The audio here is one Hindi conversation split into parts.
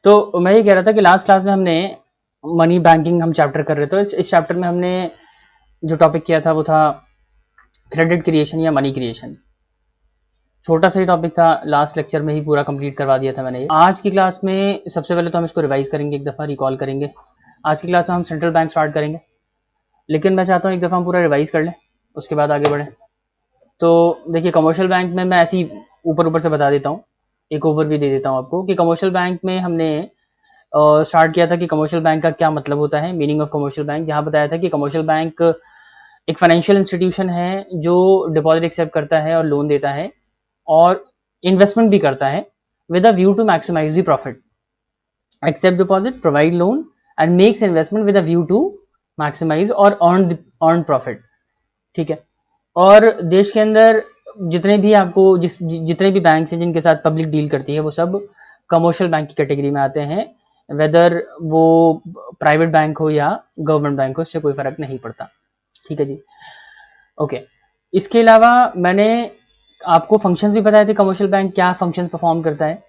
तो मैं ये कह रहा था कि लास्ट क्लास में हमने मनी बैंकिंग हम चैप्टर कर रहे थे। इस चैप्टर में हमने जो टॉपिक किया था वो था क्रेडिट क्रिएशन या मनी क्रिएशन। छोटा सा ही टॉपिक था, लास्ट लेक्चर में ही पूरा कंप्लीट करवा दिया था मैंने। आज की क्लास में सबसे पहले तो हम इसको रिवाइज करेंगे, एक दफ़ा रिकॉल करेंगे। आज की क्लास में हम सेंट्रल बैंक स्टार्ट करेंगे, लेकिन मैं चाहता हूँ एक दफ़ा हम पूरा रिवाइज कर लें, उसके बाद आगे बढ़ें। तो देखिए, कमर्शियल बैंक में मैं ऐसे ही ऊपर ऊपर से बता देता हूँ, एक ओवरव्यू दे देता हूँ आपको कि कमर्शियल बैंक में हमने स्टार्ट किया था कि कमर्शियल बैंक का क्या मतलब होता है, मीनिंग ऑफ कमर्शियल बैंक। यहाँ बताया था कि कमर्शियल बैंक एक फाइनेंशियल इंस्टीट्यूशन है जो डिपॉजिट एक्सेप्ट करता है और लोन देता है और इन्वेस्टमेंट भी करता है with a view to maximise the profit, except deposit, provide loan and makes investment with a view to maximise और अर्न प्रॉफिट। ठीक है। और देश के अंदर जितने भी आपको जितने भी बैंक हैं जिनके साथ पब्लिक डील करती है वो सब कमर्शियल बैंक की कैटेगरी में आते हैं, वेदर वो प्राइवेट बैंक हो या गवर्नमेंट बैंक हो, इससे कोई फर्क नहीं पड़ता। ठीक है जी, ओके। इसके अलावा मैंने आपको फंक्शंस भी बताए थे, कमर्शियल बैंक क्या फंक्शंस परफॉर्म करता है।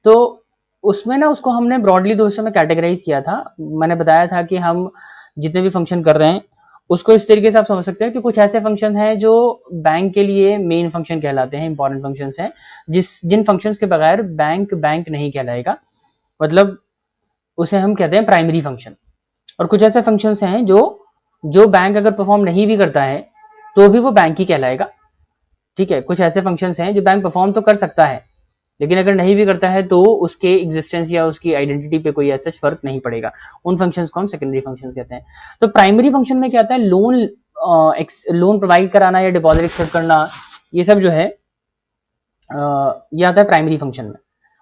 तो उसमें ना उसको हमने ब्रॉडली दो हिस्सों में कैटेगराइज किया था। मैंने बताया था कि हम जितने भी फंक्शन कर रहे हैं उसको इस तरीके से आप समझ सकते हैं कि कुछ ऐसे फंक्शन हैं जो बैंक के लिए मेन फंक्शन कहलाते हैं, इंपॉर्टेंट फंक्शंस हैं, जिन फंक्शंस के बगैर बैंक बैंक नहीं कहलाएगा, मतलब उसे हम कहते हैं प्राइमरी फंक्शन। और कुछ ऐसे फंक्शंस हैं जो बैंक अगर परफॉर्म नहीं भी करता है तो भी वो बैंक ही कहलाएगा। ठीक है, कुछ ऐसे फंक्शंस हैं जो बैंक परफॉर्म तो कर सकता है लेकिन अगर नहीं भी करता है तो उसके एग्जिस्टेंस या उसकी आइडेंटिटी पे कोई ऐसा फर्क नहीं पड़ेगा। उन फंक्शंस को हम सेकेंडरी फंक्शंस कहते हैं। तो प्राइमरी फंक्शन में क्या आता है, लोन प्रोवाइड कराना या डिपॉजिट एक्सेप्ट करना, ये सब जो है ये आता है प्राइमरी फंक्शन में।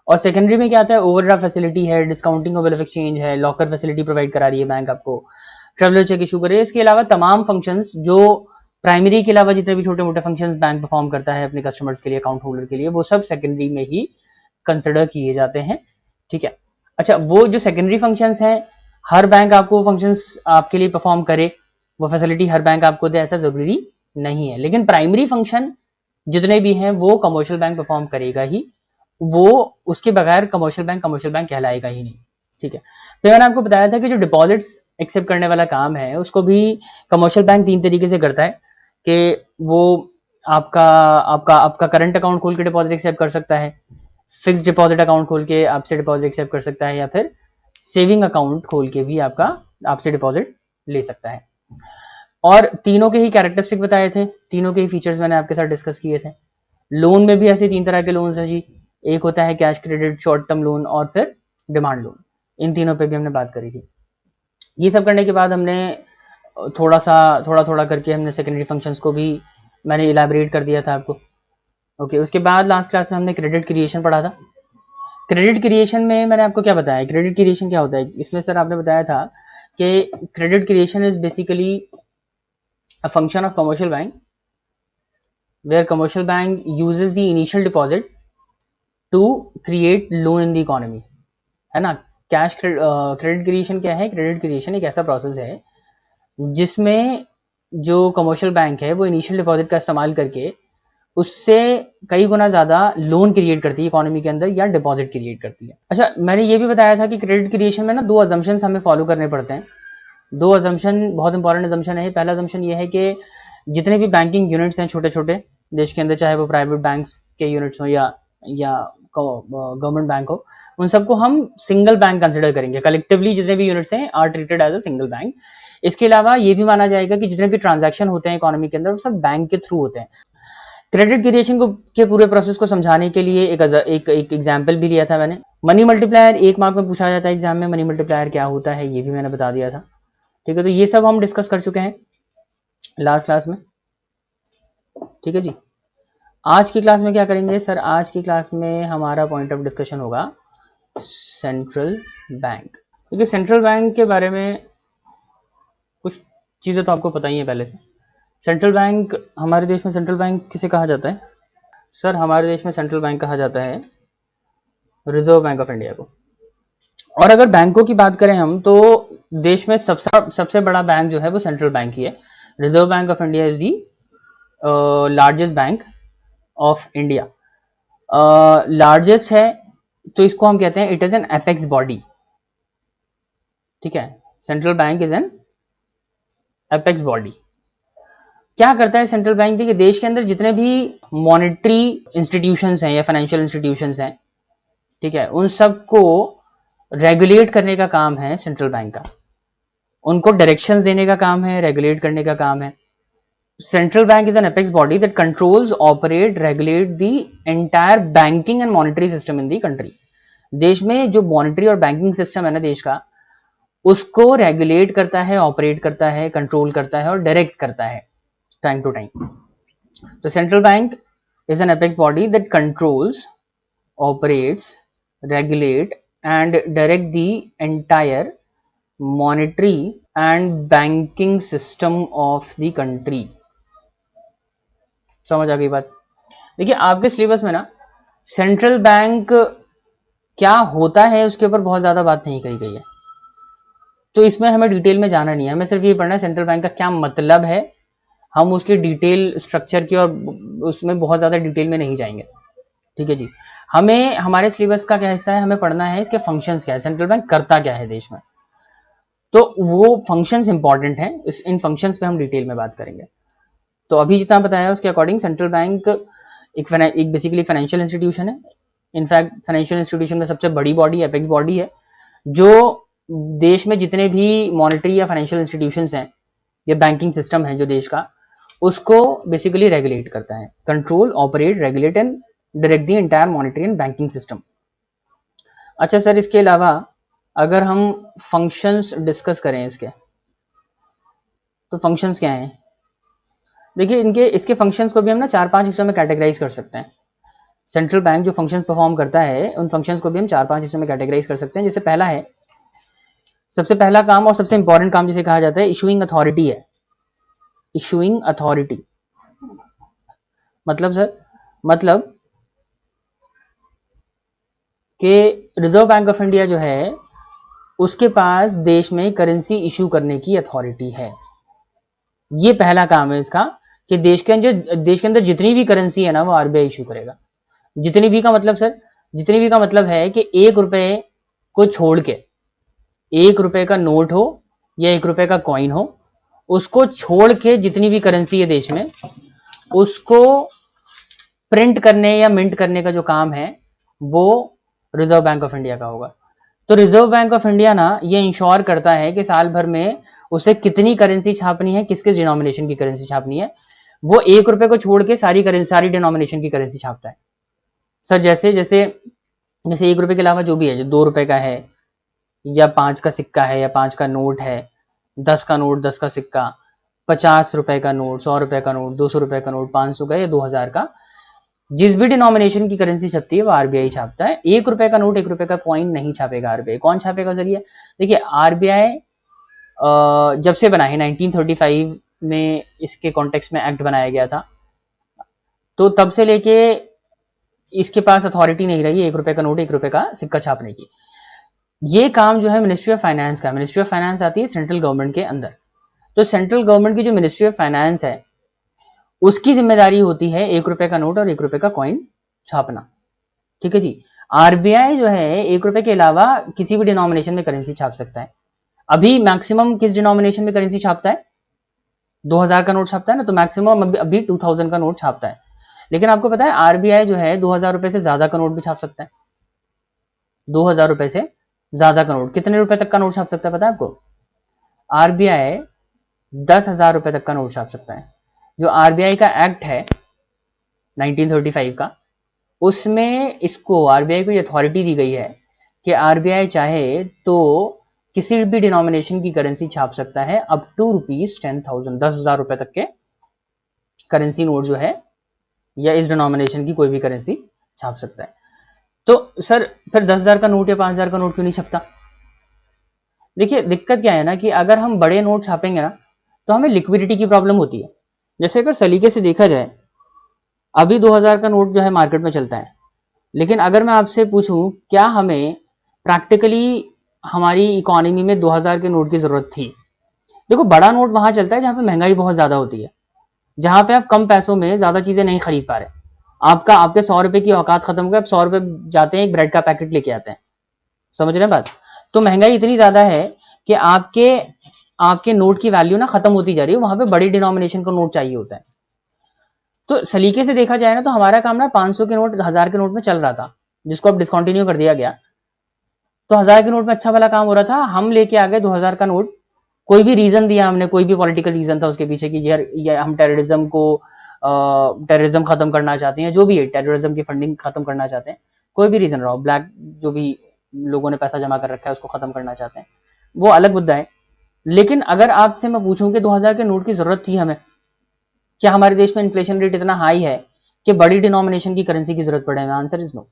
और सेकेंडरी में क्या आता है, ओवरड्राफ्ट फैसिलिटी है, discounting of bill of exchange है, लॉकर फैसिलिटी प्रोवाइड करा रही है बैंक आपको, ट्रेवलर चेक इशू करे। इसके अलावा तमाम फंक्शंस जो प्राइमरी के अलावा जितने भी छोटे मोटे फंक्शंस बैंक परफॉर्म करता है अपने कस्टमर्स के लिए, अकाउंट होल्डर के लिए, वो सब सेकेंडरी में ही कंसिडर किए जाते हैं। ठीक है। अच्छा, वो जो सेकेंडरी फंक्शंस हैं, हर बैंक आपको फंक्शंस आपके लिए परफॉर्म करे, वो फैसिलिटी हर बैंक आपको दे, ऐसा जरूरी नहीं है। लेकिन प्राइमरी फंक्शन जितने भी हैं वो कमर्शियल बैंक परफॉर्म करेगा ही, वो उसके बगैर कमर्शियल बैंक कहलाएगा ही नहीं। ठीक है। फिर मैंने आपको बताया था कि जो डिपॉजिट्स एक्सेप्ट करने वाला काम है उसको भी कमर्शियल बैंक 3 तरीके से करता है कि वो आपका आपका आपका करंट अकाउंट खोल के डिपॉजिट एक्सेप्ट कर सकता है, फिक्स डिपॉजिट अकाउंट खोल के आपसे डिपॉजिट एक्सेप्ट कर सकता है, या फिर सेविंग अकाउंट खोल के भी आपसे डिपॉजिट ले सकता है। और तीनों के ही कैरेक्टरिस्टिक बताए थे, तीनों के ही फीचर्स मैंने आपके साथ डिस्कस किए थे। लोन में भी ऐसे 3 तरह के लोन्स हैं जी, एक होता है cash credit, short term loan और फिर डिमांड लोन। इन तीनों पे भी हमने बात करी थी। ये सब करने के बाद हमने थोड़ा थोड़ा करके हमने सेकेंडरी फंक्शंस को भी मैंने इलेबोरेट कर दिया था आपको। ओके, उसके बाद लास्ट क्लास में हमने क्रेडिट क्रिएशन पढ़ा था। क्रेडिट क्रिएशन में मैंने आपको क्या बताया, क्रेडिट क्रिएशन क्या होता है इसमें सर आपने बताया था कि credit creation is basically a function of commercial bank where commercial bank uses the initial deposit to create loan in the economy, है ना। कैश क्रेडिट क्रिएशन क्या है, क्रेडिट क्रिएशन एक ऐसा प्रोसेस है जिसमें जो कमर्शियल बैंक है वो इनिशियल डिपॉजिट का इस्तेमाल करके उससे कई गुना ज़्यादा लोन क्रिएट करती है इकोनॉमी के अंदर, या डिपॉजिट क्रिएट करती है। अच्छा, मैंने ये भी बताया था कि क्रेडिट क्रिएशन में ना 2 अजम्पशंस हमें फॉलो करने पड़ते हैं। 2 अजम्पशन बहुत इंपॉर्टेंट अजम्पशन है। पहला अजम्पशन ये है कि जितने भी बैंकिंग यूनिट्स हैं छोटे छोटे देश के अंदर, चाहे वो प्राइवेट बैंक्स के यूनिट्स हो या गवर्नमेंट बैंक हो, उन सबको हम सिंगल बैंक कंसिडर करेंगे। कलेक्टिवली जितने भी यूनिट्स हैं are treated as a single bank. इसके अलावा ये भी माना जाएगा कि जितने भी ट्रांजैक्शन होते हैं इकोनॉमी के अंदर वो सब बैंक के थ्रू होते हैं। क्रेडिट क्रिएशन को के पूरे प्रोसेस को समझाने के लिए एक एग्जाम्पल भी लिया था मैंने। मनी मल्टीप्लायर 1 मार्क में पूछा जाता है एग्जाम में, मनी मल्टीप्लायर क्या होता है ये भी मैंने बता दिया था। ठीक है, तो ये सब हम डिस्कस कर चुके हैं लास्ट क्लास में। ठीक है जी, आज की क्लास में क्या करेंगे सर, आज की क्लास में हमारा पॉइंट ऑफ डिस्कशन होगा सेंट्रल बैंक। क्योंकि सेंट्रल बैंक के बारे में कुछ चीज़ें तो आपको पता ही है पहले से। सेंट्रल बैंक, हमारे देश में सेंट्रल बैंक किसे कहा जाता है सर, हमारे देश में सेंट्रल बैंक कहा जाता है रिजर्व बैंक ऑफ इंडिया को। और अगर बैंकों की बात करें हम तो देश में सबसे बड़ा बैंक जो है वो सेंट्रल बैंक ही है। Reserve bank of India is the largest bank of India. Largest है तो इसको हम कहते हैं it is an apex body, ठीक है। Central bank is an apex body. क्या करता है सेंट्रल बैंक? देखिए देश के अंदर जितने भी मॉनेटरी इंस्टीट्यूशंस हैं या फाइनेंशियल इंस्टीट्यूशंस हैं, ठीक है, उन सबको रेगुलेट करने का काम है सेंट्रल बैंक का। उनको डायरेक्शंस देने का काम है, रेगुलेट करने का काम है। Central bank is an apex body that controls, operate, regulate the entire banking and monetary system in the country. देश में जो मॉनेटरी और बैंकिंग सिस्टम है ना देश का, उसको रेगुलेट करता है, ऑपरेट करता है, कंट्रोल करता है और डायरेक्ट करता है टाइम टू टाइम। तो central bank is an apex body that controls, operates, regulate and direct the entire monetary and banking system of the country. समझ आ गई बात? देखिए आपके सिलेबस में ना सेंट्रल बैंक क्या होता है उसके ऊपर बहुत ज़्यादा बात नहीं करी गई है, तो इसमें हमें डिटेल में जाना नहीं है। हमें सिर्फ ये पढ़ना है सेंट्रल बैंक का क्या मतलब है। हम उसके डिटेल स्ट्रक्चर की और उसमें बहुत ज़्यादा डिटेल में नहीं जाएंगे, ठीक है जी। हमें हमारे सिलेबस का क्या हिस्सा है, हमें पढ़ना है इसके फंक्शंस क्या है, सेंट्रल बैंक करता क्या है देश में, तो वो फंक्शंस इंपॉर्टेंट हैं। इन फंक्शंस पे हम डिटेल में बात करेंगे। तो अभी जितना बताया उसके अकॉर्डिंग सेंट्रल बैंक एक बेसिकली फाइनेंशियल इंस्टीट्यूशन है। इनफैक्ट फाइनेंशियल इंस्टीट्यूशन में सबसे बड़ी बॉडी एपेक्स बॉडी है, जो देश में जितने भी मॉनेटरी या फाइनेंशियल इंस्टीट्यूशंस हैं या बैंकिंग सिस्टम है जो देश का, उसको बेसिकली रेगुलेट करता है, control, operate, regulate and direct the entire monetary and banking system. अच्छा सर, इसके अलावा अगर हम फंक्शंस डिस्कस करें इसके, तो फंक्शंस क्या हैं? देखिए इसके फंक्शंस को भी हम ना 4-5 हिस्सों में कैटेगराइज कर सकते हैं। सेंट्रल बैंक जो फंक्शंस परफॉर्म करता है उन फंक्शंस को भी हम 4-5 हिस्सों में कैटेगराइज कर सकते हैं। जैसे पहला है, सबसे पहला काम और सबसे इंपॉर्टेंट काम जिसे कहा जाता है इशूइंग अथॉरिटी है। इशूइंग अथॉरिटी मतलब सर, मतलब कि रिजर्व बैंक ऑफ इंडिया जो है उसके पास देश में करेंसी इशू करने की अथॉरिटी है। ये पहला काम है इसका कि देश के अंदर जितनी भी करेंसी है ना वो आरबीआई इशू करेगा। जितनी भी का मतलब सर, जितनी भी का मतलब है कि 1 रुपए को छोड़ के, 1 रुपए का नोट हो या 1 रुपए का कॉइन हो, उसको छोड़ के जितनी भी करेंसी है देश में, उसको प्रिंट करने या मिंट करने का जो काम है वो रिजर्व बैंक ऑफ इंडिया का होगा। तो रिजर्व बैंक ऑफ इंडिया ना ये इंश्योर करता है कि साल भर में उसे कितनी करेंसी छापनी है, किस किस डिनोमिनेशन की करेंसी छापनी है। वो 1 रुपए को छोड़ के सारी डिनोमिनेशन की करेंसी छापता है सर। जैसे जैसे जैसे 1 रुपए के अलावा जो भी है, जो 2 रुपए का है या 5 का सिक्का है या 5 का नोट है, 10 का नोट, 10 का सिक्का, 50 रुपए का नोट, 100 रुपए का नोट, 200 रुपए का नोट, 500 का या 2000 का, जिस भी डिनोमिनेशन की करेंसी छपती है वो आरबीआई छापता है। 1 रुपए का नोट, 1 रुपए का कॉइन नहीं छापेगा आरबीआई। कौन छापेगा सर ये? देखिए आरबीआई जब से बना है 1935 में, इसके कॉन्टेक्स्ट में एक्ट बनाया गया था, तो तब से लेके इसके पास अथॉरिटी नहीं रही 1 रुपए का नोट, 1 रुपए का सिक्का छापने की। ये काम जो है मिनिस्ट्री ऑफ फाइनेंस का। मिनिस्ट्री ऑफ फाइनेंस आती है सेंट्रल गवर्नमेंट के अंदर। तो सेंट्रल गवर्नमेंट की जो मिनिस्ट्री ऑफ फाइनेंस है उसकी जिम्मेदारी होती है 1 रुपए का नोट और 1 रुपए का कॉइन छापना, ठीक है जी। आरबीआई जो है 1 रुपए के अलावा किसी भी डिनोमिनेशन में करेंसी छाप सकता है। अभी मैक्सिमम किस डिनोमिनेशन में करेंसी छापता है? 2000 का नोट छापता है ना, तो मैक्सिमम अभी 2000 का नोट छापता है। लेकिन आपको पता है आरबीआई जो है 2000 रुपए से ज्यादा का नोट भी छाप सकता है। 2000 रुपए से ज्यादा का नोट, कितने रुपए तक का नोट छाप सकता है पता है आपको? आरबीआई 10,000 रुपए तक का नोट छाप सकता है। जो आरबीआई का एक्ट है 1935 का, उसमें इसको आरबीआई को ये अथॉरिटी दी गई है कि आरबीआई चाहे तो किसी भी डिनोमिनेशन की करेंसी छाप सकता है अप टू ₹10,000, 10,000 रुपए तक के करेंसी नोट जो है या इस डिनोमिनेशन की कोई भी करेंसी छाप सकता है। तो सर फिर 10,000 का नोट या 5,000 का नोट क्यों नहीं छपता? देखिए दिक्कत क्या है ना कि अगर हम बड़े नोट छापेंगे ना तो हमें लिक्विडिटी की प्रॉब्लम होती है। जैसे अगर सलीके से देखा जाए, अभी 2000 का नोट जो है मार्केट में चलता है, लेकिन अगर मैं आपसे पूछूं क्या हमें प्रैक्टिकली हमारी इकोनॉमी में 2000 के नोट की जरूरत थी? देखो बड़ा नोट वहां चलता है जहां पे महंगाई बहुत ज्यादा होती है, जहां पे आप कम पैसों में ज्यादा चीजें नहीं खरीद पा रहे। आपका आपके 100 रुपए की औकात खत्म हो गई, अब 100 रुपए जाते हैं एक ब्रेड का पैकेट लेके आते हैं। समझ रहे हैं बात? तो महंगाई इतनी ज्यादा है कि आपके आपके नोट की वैल्यू ना खत्म होती जा रही है, वहां पे बड़ी डिनोमिनेशन का नोट चाहिए होता है। तो सलीके से देखा जाए ना तो हमारा काम ना 500 के नोट 1000 के नोट में चल रहा था, जिसको अब डिसकंटिन्यू कर दिया गया। तो 1000 के नोट में अच्छा वाला काम हो रहा था, हम लेके आ गए 2000 का नोट। कोई भी रीजन दिया हमने, कोई भी पॉलिटिकल रीजन था उसके पीछे कि यार हम टेररिज्म खत्म करना चाहते हैं, जो भी है टेररिज्म की फंडिंग खत्म करना चाहते हैं, कोई भी रीजन रहा हो, ब्लैक जो भी लोगों ने पैसा जमा कर रखा है उसको खत्म करना चाहते हैं, वो अलग मुद्दा है। लेकिन अगर आपसे मैं पूछूं कि 2000 के नोट की जरूरत थी हमें, क्या हमारे देश में इन्फ्लेशन रेट इतना हाई है कि बड़ी डिनोमिनेशन की करेंसी की जरूरत पड़े? Answer is no.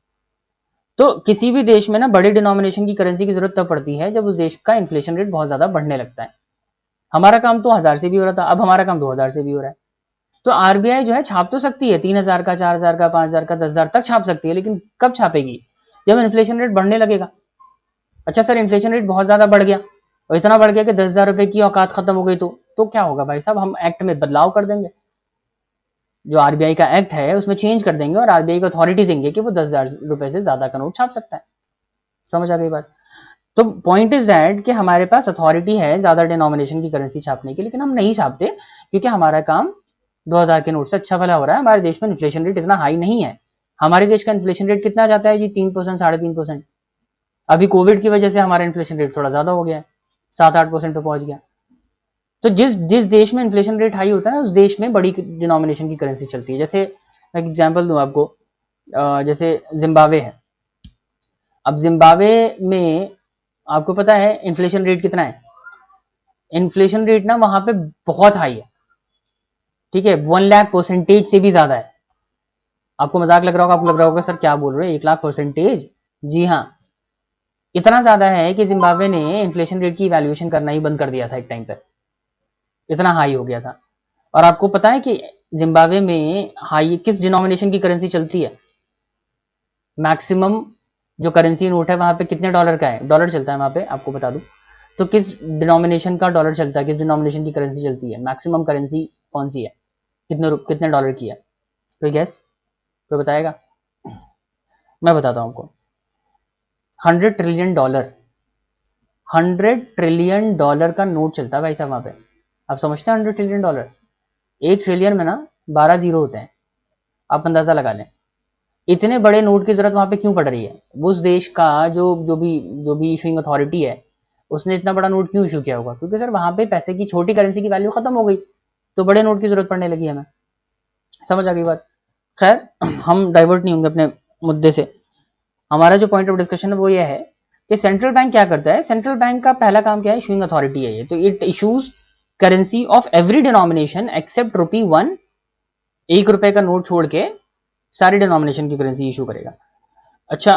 तो किसी भी देश में ना बड़ी डिनोमिनेशन की करेंसी की जरूरत तब पड़ती है जब उस देश का इन्फ्लेशन रेट बहुत ज्यादा बढ़ने लगता है। हमारा काम तो 1000 से भी हो रहा था, अब हमारा काम 2000 से भी हो रहा है। तो आरबीआई जो है छाप तो सकती है 3000 का, 4000 का, 5000 का, 10,000 तक छाप सकती है, लेकिन कब छापेगी? जब इन्फ्लेशन रेट बढ़ने लगेगा। अच्छा सर, इन्फ्लेशन रेट बहुत ज्यादा बढ़ गया और इतना बढ़ गया कि 10,000 रुपए की औकात खत्म हो गई, तो क्या होगा भाई साहब? हम एक्ट में बदलाव कर देंगे, जो आरबीआई का एक्ट है उसमें चेंज कर देंगे और आरबीआई को अथॉरिटी देंगे कि वो 10,000 रुपए से ज्यादा का नोट छाप सकता है। समझ आ गई बात? तो पॉइंट इज दैट कि हमारे पास अथॉरिटी है ज्यादा डिनोमिनेशन की करेंसी छापने की, लेकिन हम नहीं छापते क्योंकि हमारा काम 2000 के नोट से अच्छा भला हो रहा है। हमारे देश में इन्फ्लेशन रेट इतना हाई नहीं है। हमारे देश का इन्फ्लेशन रेट कितना जाता है जी? 3%, 3.5%। अभी कोविड की वजह से हमारा इन्फ्लेशन रेट थोड़ा ज्यादा हो गया है, 7-8% पे पहुंच गया। तो जिस जिस देश में इन्फ्लेशन रेट हाई होता है ना, उस देश में बड़ी डिनोमिनेशन की करेंसी चलती है। जैसे मैं एग्जाम्पल दूं आपको, जैसे जिम्बाब्वे है। अब जिम्बाब्वे में आपको पता है इन्फ्लेशन रेट कितना है? इन्फ्लेशन रेट ना वहां पे बहुत हाई है, ठीक है, 1,00,000% से भी ज्यादा है। आपको मजाक लग रहा होगा, आपको लग रहा होगा सर क्या बोल रहे हैं, 1,00,000%? जी हाँ, इतना ज्यादा है कि जिम्बाब्वे ने इन्फ्लेशन रेट की वैल्यूएशन करना ही बंद कर दिया था एक टाइम पर, इतना हाई हो गया था। और आपको पता है कि जिम्बाब्वे में हाई किस डिनोमिनेशन की करेंसी चलती है? मैक्सिमम जो करेंसी नोट है वहां पे कितने डॉलर का है? डॉलर चलता है वहां पे, आपको बता दूं। तो किस डिनोमिनेशन का डॉलर चलता है, किस डिनोमिनेशन की करेंसी चलती है? मैक्सिमम करेंसी कौन सी है? कितने डॉलर की है? कोई गैस? कोई बताएगा? मैं बताता हूं आपको। 100 ट्रिलियन डॉलर, 100 ट्रिलियन डॉलर का नोट चलता है भाई साहब वहां पे। आप समझते हैं 100 ट्रिलियन डॉलर? 1 ट्रिलियन में ना 12 जीरो होते हैं, आप अंदाजा लगा लें। इतने बड़े नोट की जरूरत वहां पे क्यों पड़ रही है? उस देश का जो भी इशूइंग अथॉरिटी है, उसने इतना बड़ा नोट क्यों इशू किया होगा? क्योंकि सर वहां पे पैसे की, छोटी करेंसी की वैल्यू खत्म हो गई, तो बड़े नोट की जरूरत पड़ने लगी हमें। समझ आ गई बात? खैर, हम डाइवर्ट नहीं होंगे अपने मुद्दे से। हमारा जो पॉइंट ऑफ डिस्कशन है वो ये है कि सेंट्रल बैंक क्या करता है। सेंट्रल बैंक का पहला काम क्या है? इशूइंग अथॉरिटी है ये। तो it issues currency of every denomination except ₹1। 1 रुपए का नोट छोड़ के सारी डिनोमिनेशन की करेंसी इशू करेगा। अच्छा,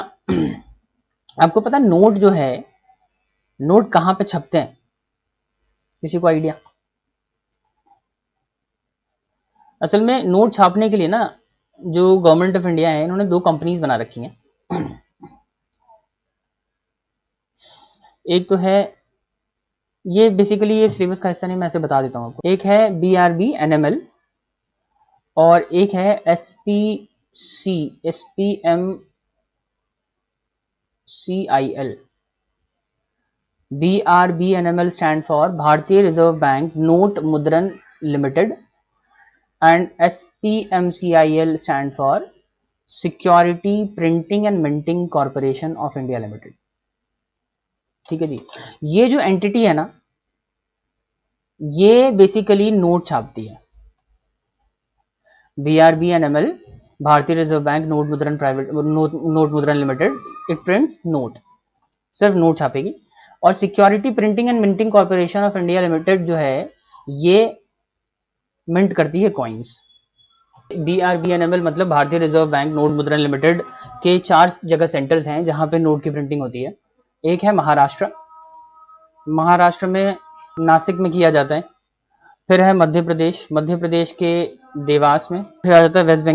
आपको पता नोट जो है, नोट कहां पे छपते हैं? किसी को आइडिया? असल में नोट छापने के लिए ना, जो गवर्नमेंट ऑफ इंडिया है, इन्होंने 2 कंपनीज बना रखी हैं। एक तो है, ये बेसिकली ये सिलेबस का हिस्सा नहीं, मैं ऐसे बता देता हूँ आपको। एक है BRB-NML और एक है SPMCIL। BRB-NML स्टैंड फॉर भारतीय रिजर्व बैंक नोट मुद्रण limited and SPMCIL stand for security printing and minting corporation of India limited. ठीक है जी। ये जो एंटिटी है ना, ये बेसिकली नोट छापती है। BRB-NML, भारतीय रिजर्व बैंक नोट मुद्रण नोट मुद्रण लिमिटेड, इट प्रिंट नोट, सिर्फ नोट छापेगी। और security printing and minting corporation of India limited जो है, ये मिंट करती है कॉइन्स। BRB-NML मतलब भारतीय रिजर्व बैंक नोट मुद्रण लिमिटेड के 4 जगह सेंटर्स हैं जहां पे नोट की प्रिंटिंग होती है। एक है महाराष्ट्र, महाराष्ट्र में नासिक में किया जाता है। फिर है मध्य प्रदेश, मध्य प्रदेश के देवास में। फिर आ जाता है वेस्ट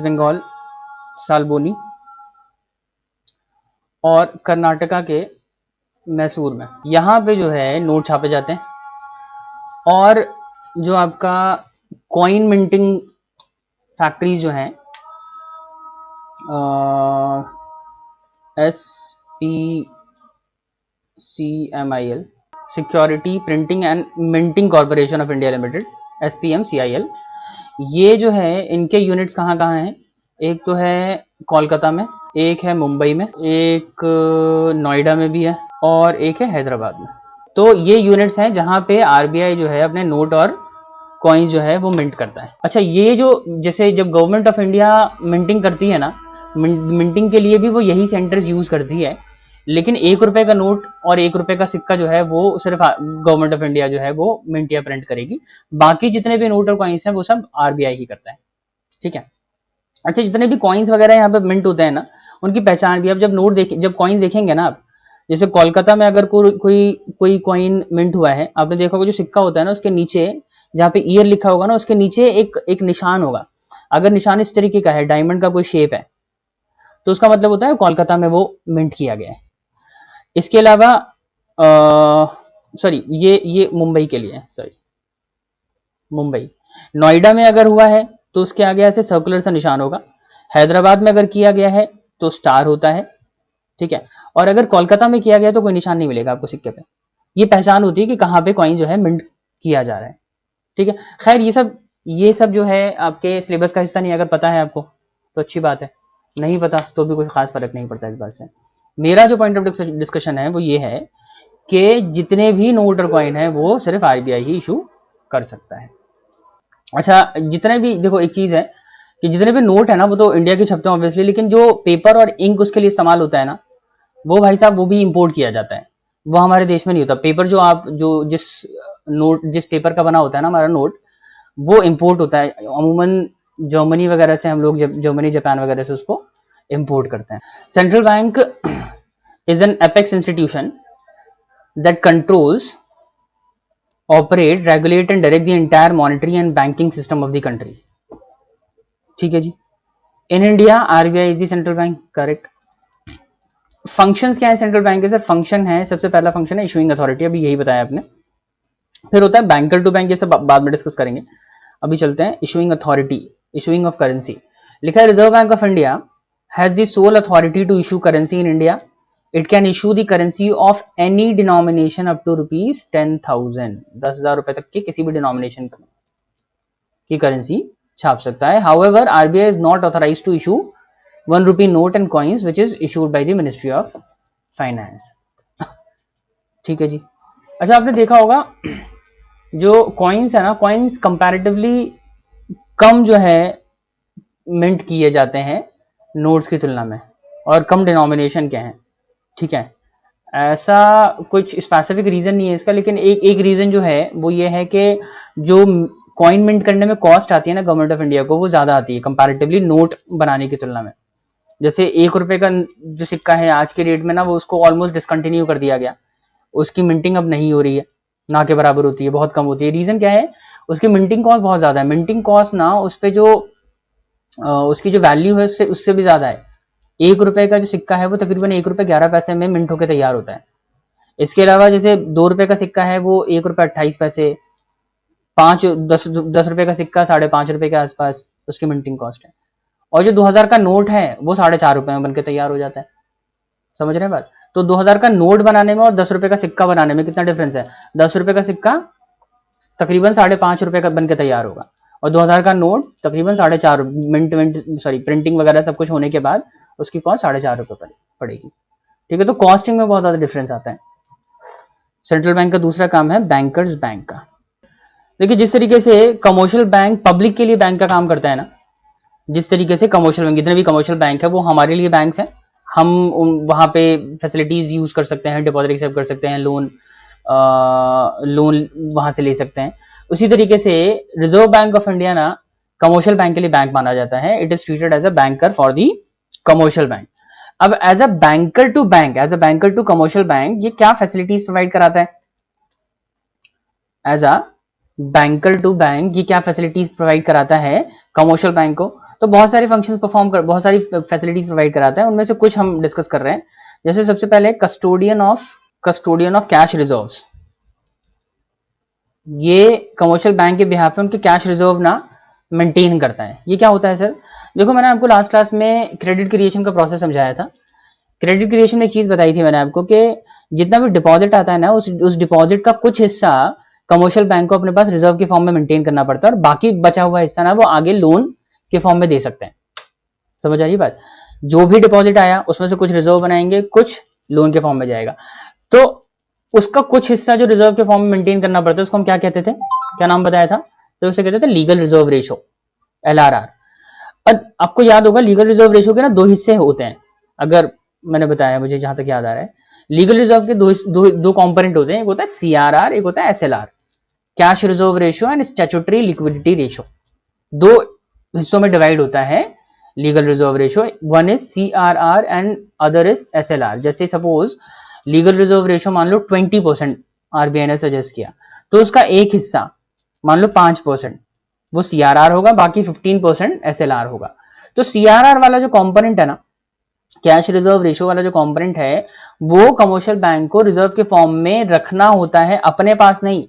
बंगाल सालबोनी, और कर्नाटका के मैसूर में। यहाँ पे जो है नोट छापे जाते हैं। और जो आपका कॉइन मिंटिंग फैक्ट्रीज जो हैं, S P C M I L, security printing and minting corporation of India limited, S P M C I L. ये जो है इनके यूनिट्स कहाँ कहाँ हैं? एक तो है कोलकाता में, एक है मुंबई में, एक नोएडा में भी है, और एक है हैदराबाद में। तो ये यूनिट्स हैं जहाँ पे आरबीआई जो है अपने नोट और कॉइन्स जो है वो मिंट करता है। अच्छा, ये जो जैसे जब गवर्नमेंट ऑफ इंडिया मिंटिंग करती है ना, मिंटिंग के लिए भी वो यही सेंटर्स यूज करती है, लेकिन 1 रुपए का नोट और 1 रुपए का सिक्का जो है वो सिर्फ गवर्नमेंट ऑफ इंडिया जो है वो मिंट या प्रिंट करेगी। बाकी जितने भी नोट और कॉइन्स हैं वो सब आरबीआई ही करता है। ठीक है। अच्छा, जितने भी कॉइन्स वगैरह यहाँ पे मिंट होते हैं ना, उनकी पहचान भी, अब जब नोट देखें, जब कॉइन्स देखेंगे ना आप, जैसे कोलकाता में अगर कोई कॉइन मिंट हुआ है, आपने देखा होगा जो सिक्का होता है ना उसके नीचे जहाँ पे ईयर लिखा होगा ना, उसके नीचे एक निशान होगा। अगर निशान इस तरीके का है, डायमंड का कोई शेप है, तो उसका मतलब होता है कोलकाता में वो मिंट किया गया है। इसके अलावा सॉरी, ये मुंबई के लिए है, सॉरी मुंबई। नोएडा में अगर हुआ है तो उसके आगे ऐसे सर्कुलर सा निशान होगा। हैदराबाद में अगर किया गया है तो स्टार होता है। ठीक है। और अगर कोलकाता में किया गया तो कोई निशान नहीं मिलेगा आपको सिक्के पे। ये पहचान होती है कि कहाँ पे कॉइन जो है मिंट किया जा रहा है। ठीक है। खैर, ये सब जो है आपके सिलेबस का हिस्सा नहीं। अगर पता है आपको तो अच्छी बात है, नहीं पता तो भी कोई खास फर्क नहीं पड़ता इस बात से। मेरा जो पॉइंट ऑफ डिस्कशन है वो ये है कि जितने भी नोट और कॉइन है वो सिर्फ आरबीआई ही इशू कर सकता है। अच्छा, जितने भी, देखो एक चीज है कि जितने भी नोट है ना वो तो इंडिया के छपते हैं ऑब्वियसली, लेकिन जो पेपर और इंक उसके लिए इस्तेमाल होता है ना, वो भाई साहब वो भी इंपोर्ट किया जाता है। वो हमारे देश में नहीं होता। पेपर जो आप जो जिस पेपर का बना होता है ना हमारा नोट, वो इंपोर्ट होता है अमूमन जर्मनी वगैरह से। हम लोग जर्मनी जापान वगैरह से उसको इंपोर्ट करते हैं। Central bank is an apex institution that controls, operate, regulate and direct the entire monetary and banking system of the country. ठीक है जी। In India RBI is the central bank, correct. Functions क्या है सेंट्रल बैंक के? सर फंक्शन है, सबसे पहला फंक्शन है इशूइंग अथॉरिटी, अभी यही बताया आपने। फिर होता है बैंकर टू बैंक, ये सब बाद में डिस्कस करेंगे। अभी चलते हैं issuing authority, issuing of currency. लिखा है reserve bank of India has the sole authority to issue currency in India. It can issue the currency of any denomination up to ₹10,000, 10,000 रुपए तक के किसी भी डिनोमिनेशन की करेंसी छाप सकता है। However RBI is not authorised to issue ₹1 note and coins which is issued by the ministry of finance. ठीक है जी। अच्छा, आपने देखा होगा जो कॉइन्स है ना, कॉइन्स कंपैरेटिवली कम जो है मिंट किए जाते हैं नोट्स की तुलना में, और कम डिनोमिनेशन के हैं। ठीक है। ऐसा कुछ स्पेसिफिक रीजन नहीं है इसका, लेकिन एक रीजन जो है वो ये है कि जो कॉइन मिंट करने में कॉस्ट आती है ना गवर्नमेंट ऑफ इंडिया को, वो ज्यादा आती है कंपैरेटिवली नोट बनाने की तुलना में। जैसे 1 रुपए का जो सिक्का है आज के डेट में ना, वो उसको ऑलमोस्ट डिसकंटिन्यू कर दिया गया। उसकी मिंटिंग अब नहीं हो रही है, ना के बराबर होती है, बहुत कम होती है। रीजन क्या है? उसकी मिंटिंग कॉस्ट बहुत ज्यादा है। मिंटिंग कॉस्ट ना उस पे जो उसकी जो वैल्यू है उससे भी ज्यादा है। 1 रुपए का जो सिक्का है वो तकरीबन 1 रुपए 11 पैसे में मिंट होकर तैयार होता है। इसके अलावा जैसे 2 रुपए का सिक्का है वो 1 रुपए 28 पैसे, 10 रुपए का सिक्का 5.5 रुपए के आसपास उसकी मिंटिंग कॉस्ट है। और जो 2000 का नोट है वो 4.5 रुपए में बनकर तैयार हो जाता है। समझ रहे हैं बात? तो 2000 का नोट बनाने में और 10 रुपए का सिक्का बनाने में कितना डिफरेंस है? 10 रुपए का सिक्का तकरीबन 5.5 रुपए का बनकर तैयार होगा, और 2000 का नोट तकरीबन 4.5 प्रिंटिंग वगैरह सब कुछ होने के बाद उसकी कॉस्ट 4.5 रुपए पड़ेगी। ठीक है। तो कॉस्टिंग में बहुत ज्यादा डिफरेंस आता है। सेंट्रल बैंक का दूसरा काम है बैंकर्स बैंक का। देखिए, जिस तरीके से कमर्शियल बैंक पब्लिक के लिए बैंक का काम करता है ना, जिस तरीके से कमर्शियल बैंक, जितने भी कमर्शियल बैंक है वो हमारे लिए बैंक्स हैं। हम वहाँ पे फैसिलिटीज यूज कर सकते हैं, डिपॉजिट एक्सेप्ट कर सकते हैं, लोन वहां से ले सकते हैं। उसी तरीके से रिजर्व बैंक ऑफ इंडिया ना कमर्शियल बैंक के लिए बैंक माना जाता है। It is treated as a banker for the commercial bank. अब as a banker to bank, as a banker to commercial bank, ये क्या फैसिलिटीज प्रोवाइड कराता है? As a banker to bank ये क्या फैसिलिटीज प्रोवाइड कराता है कमर्शियल बैंक को? तो बहुत सारे फंक्शंस बहुत सारी फैसिलिटीज प्रोवाइड कराता है। उनमें से कुछ हम डिस्कस कर रहे हैं। जैसे सबसे पहले कस्टोडियन ऑफ कैश रिजर्व्स। ये कमर्शियल बैंक के बिहाफ पे उनके कैश रिजर्व ना मेंटेन करता है। ये क्या होता है सर? देखो मैंने आपको लास्ट क्लास में क्रेडिट क्रिएशन का प्रोसेस समझाया था। क्रेडिट क्रिएशन में एक चीज बताई थी मैंने आपको कि जितना भी डिपॉजिट आता है ना, उस डिपॉजिट का कुछ हिस्सा कमर्शियल बैंक को अपने पास रिजर्व के फॉर्म में मेंटेन करना पड़ता है, और बाकी बचा हुआ हिस्सा ना वो आगे लोन के फॉर्म में दे सकते हैं। समझ आ रही बात? जो भी डिपॉजिट आया उसमें से कुछ रिजर्व बनाएंगे, कुछ लोन के फॉर्म में जाएगा। तो उसका कुछ हिस्सा जो रिजर्व के फॉर्म में मेंटेन करना पड़ता है उसको हम क्या कहते थे? क्या नाम बताया था? तो उसे कहते थे लीगल रिजर्व रेशो, LRR। और आपको याद होगा लीगल रिजर्व रेशो के ना दो हिस्से होते हैं, अगर मैंने बताया, मुझे जहां तक याद आ रहा है। लीगल रिजर्व के दो कंपोनेंट होते हैं, एक होता है CRR, एक होता है SLR, cash reserve ratio and statutory liquidity ratio. दो हिस्सों में डिवाइड होता है legal reserve ratio. One is CRR and other is SLR। जैसे सपोज लीगल रिजर्व रेशो मान लो 20% RBI ने सजेस्ट किया, तो उसका एक हिस्सा मान लो 5% वो CRR होगा, बाकी 15% SLR होगा। तो CRR वाला जो कंपोनेंट है ना, कैश रिजर्व रेशो वाला जो कंपोनेंट है, वो कमर्शियल बैंक को रिजर्व के फॉर्म में रखना होता है, अपने पास नहीं,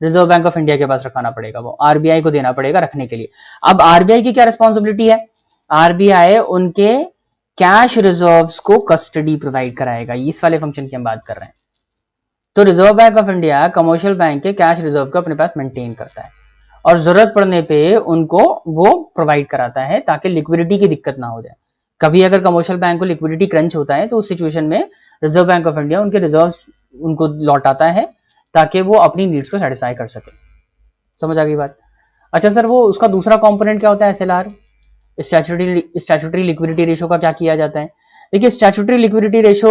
रिजर्व बैंक ऑफ इंडिया के पास रखाना पड़ेगा, वो RBI को देना पड़ेगा रखने के लिए। अब RBI की क्या रिस्पॉन्सिबिलिटी है? RBI उनके कैश रिजर्व्स को कस्टडी प्रोवाइड कराएगा। इस वाले फंक्शन की हम बात कर रहे हैं। तो reserve bank of India commercial bank के कैश रिजर्व को अपने पास मेंटेन करता है, और जरूरत पड़ने पे उनको वो प्रोवाइड कराता है ताकि लिक्विडिटी की दिक्कत ना हो जाए। कभी अगर कमर्शियल बैंक को लिक्विडिटी क्रंच होता है तो उस सिचुएशन में रिजर्व बैंक ऑफ इंडिया उनके रिजर्व्स उनको लौटाता है ताकि वो अपनी नीड्स को सेटिस्फाई कर सके। समझ आ गई बात? अच्छा सर, वो उसका दूसरा कंपोनेंट क्या होता है? SLR, स्टैट्यूटरी लिक्विडिटी रेशो का क्या किया जाता है? देखिए, स्टैट्यूटरी लिक्विडिटी रेशो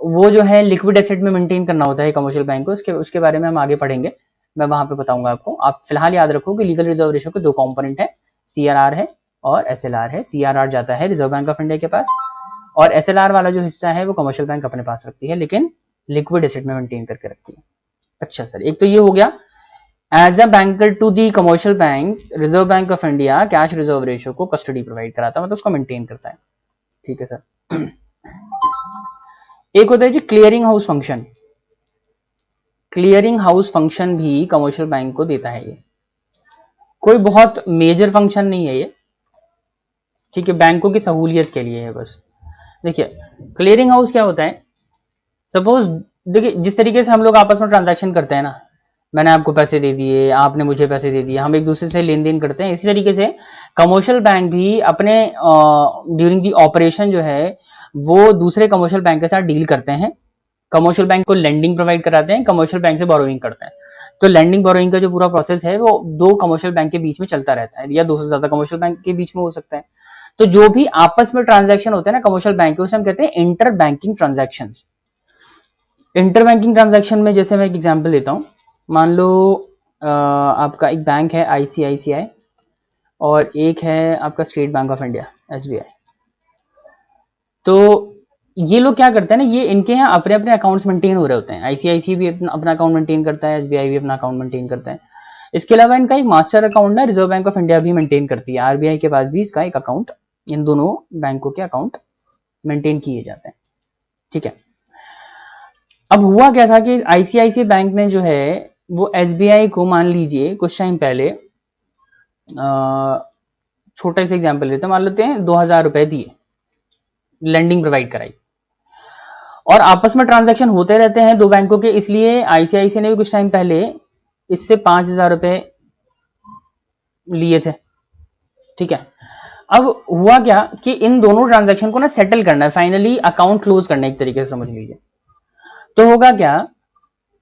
वो जो है लिक्विड एसेट में मेंटेन करना होता है कमर्शियल बैंक को। उसके बारे में हम आगे पढ़ेंगे, मैं वहां पे बताऊंगा आपको। आप फिलहाल याद रखो कि लीगल रिजर्व रेशो के दो कंपोनेंट है, CRR है और SLR है। CRR जाता है रिजर्व बैंक ऑफ इंडिया के पास, और SLR वाला जो हिस्सा है वो कमर्शियल बैंक अपने पास रखती है, लेकिन लिक्विड एसेट में मेंटेन करके रखती है। अच्छा सर, एक तो ये हो गया as a banker to the commercial bank, reserve bank of India cash reserve ratio को कस्टडी प्रोवाइड कराता है, मतलब उसको मेंटेन करता है। ठीक है सर। एक होता है जी clearing house function. Clearing house function भी कमर्शियल बैंक को देता है। ये कोई बहुत मेजर फंक्शन नहीं है ये, ठीक है, बैंकों की सहूलियत के लिए है बस। देखिए, क्लियरिंग हाउस क्या होता है? सपोज देखिए, जिस तरीके से हम लोग आपस में ट्रांजैक्शन करते हैं ना, मैंने आपको पैसे दे दिए, आपने मुझे पैसे दे दिए, हम एक दूसरे से लेन देन करते हैं, इसी तरीके से कमर्शियल बैंक भी अपने ड्यूरिंग दी ऑपरेशन जो है वो दूसरे कमर्शियल बैंक के साथ डील करते हैं। कमर्शियल बैंक को लेंडिंग प्रोवाइड कराते हैं, कमर्शियल बैंक से बोरोइंग करते हैं। तो लेंडिंग बोरोइंग का जो पूरा प्रोसेस है वो दो कमर्शियल बैंक के बीच में चलता रहता है, या दो से ज्यादा कमर्शियल बैंक के बीच में हो सकता है। तो जो भी आपस में ट्रांजैक्शन होते हैं ना कमर्शियल बैंक के, उसे हम कहते हैं inter banking transaction. Inter banking transaction में जैसे मैं एक एग्जांपल देता हूं, मान लो आपका एक बैंक है ICICI और एक है आपका state bank of India SBI। तो ये लोग क्या करते हैं ना, ये इनके यहाँ अपने अपने अकाउंट्स मेंटेन हो रहे होते हैं। ICICI भी अपना अकाउंट मेंटेन करता है, SBI भी अपना अकाउंट मेंटेन करता है। इसके अलावा इनका एक मास्टर अकाउंट है, रिजर्व बैंक ऑफ इंडिया भी मेंटेन करती है। RBI के पास भी इसका एक अकाउंट, इन दोनों बैंकों के अकाउंट मेंटेन किए जाते हैं। ठीक है, अब हुआ क्या था कि ICICI बैंक ने जो है वो SBI को, मान लीजिए कुछ टाइम पहले, छोटा सा एग्जाम्पल लेते हैं, मान लेते हैं 2000 रुपए दिए, लेंडिंग प्रोवाइड कराई, और आपस में ट्रांजैक्शन होते रहते हैं दो बैंकों के, इसलिए ICICI ने भी कुछ टाइम पहले इससे 5000 रुपए लिए थे। ठीक है, अब हुआ क्या कि इन दोनों ट्रांजैक्शन को ना सेटल करना है, फाइनली अकाउंट क्लोज करना है, एक तरीके से समझ लीजिए। तो होगा क्या,